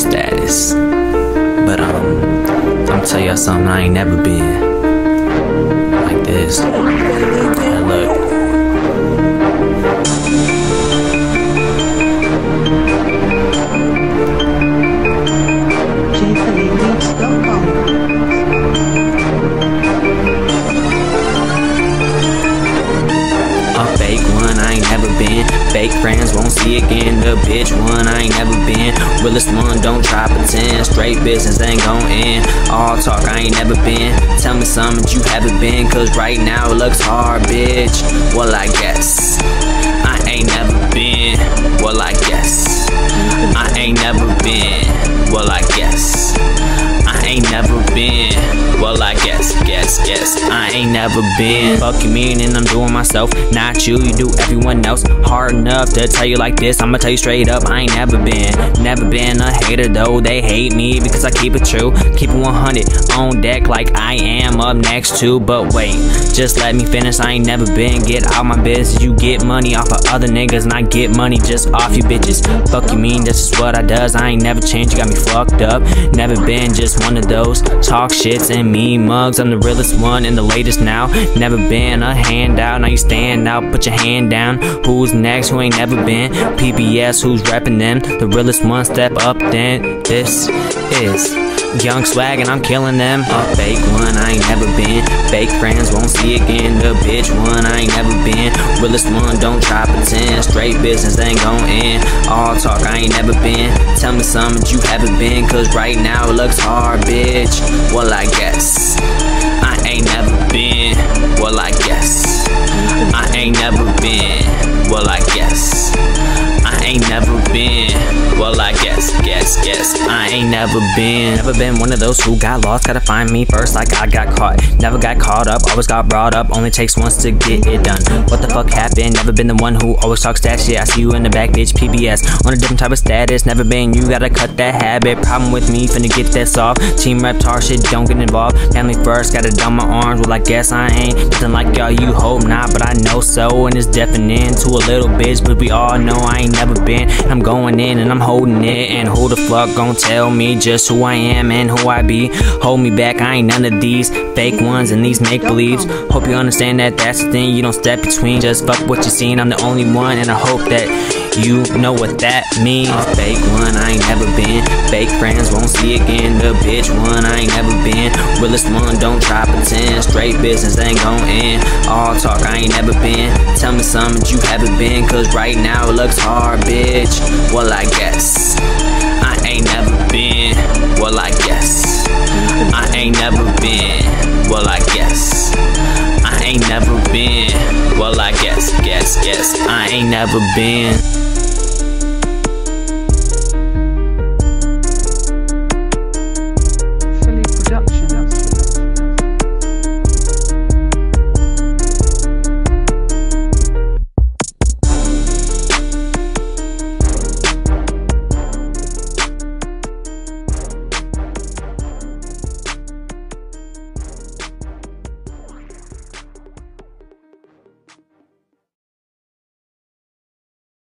status. But I'm tell y'all something I ain't never been like this. Now look. A fake one I ain't never been. Fake friends won't see again. The bitch one I ain't never been. Realest one, don't try pretend. Straight business ain't gon' end. All talk I ain't never been. Tell me something you haven't been, cause right now it looks hard, bitch. Well, I guess I ain't never been. Well, I guess I ain't never been. Well, I guess I ain't never been. Well, I guess I ain't never been. Fuck you mean and I'm doing myself, not you, you do everyone else. Hard enough to tell you like this, I'ma tell you straight up, I ain't never been a hater though. They hate me because I keep it true, keep it 100 on deck like I am up next to. But wait, just let me finish, I ain't never been. Get out my business, you get money off of other niggas and I get money just off you bitches. Fuck you mean, that's just what I does. I ain't never changed, you got me fucked up. Never been just one of those talk shits and meme mugs. I'm the realest one and the latest now. Never been a handout, now you stand out, put your hand down. Who's next, who ain't never been? PBS, who's reppin' them? The realest one, step up then. This is Young Swag and I'm killing them. A fake one I ain't never been. Fake friends won't see again. The bitch one I ain't never been. Realest one, don't try pretend. Straight business ain't gon' end. All talk I ain't never been. Tell me something you haven't been, cause right now it looks hard, bitch. Well, I guess I ain't never been. Well, I guess I ain't never been. Well, I guess I ain't never been. Well, I guess I ain't never been. Never been one of those who got lost, gotta find me first like I got caught. Never got caught up, always got brought up. Only takes once to get it done. What the fuck happened? Never been the one who always talks that shit. I see you in the back, bitch, PBS. On a different type of status, never been. You gotta cut that habit. Problem with me, finna get that soft. Team rep tar shit, don't get involved. Family first, gotta down my arms. Well, I guess I ain't nothing like y'all, you hope not, but I know so. And it's deafening to a little bitch, but we all know I ain't never been. I'm going in and I'm holding it. And who the fuck gon' tell me just who I am and who I be? Hold me back, I ain't none of these fake ones and these make-believes. Hope you understand that that's the thing, you don't step between. Just fuck what you seen, I'm the only one, and I hope that you know what that means. A fake one I ain't never been. Fake friends won't see again. The bitch one I ain't never been. Realest one, don't try pretend. Straight business ain't gon' end. All talk I ain't never been. Tell me something you haven't been, cause right now it looks hard, bitch. Well, I guess I ain't never been. Well, I guess I ain't never been. Well, I guess I ain't never been. Well, I guess I ain't never been.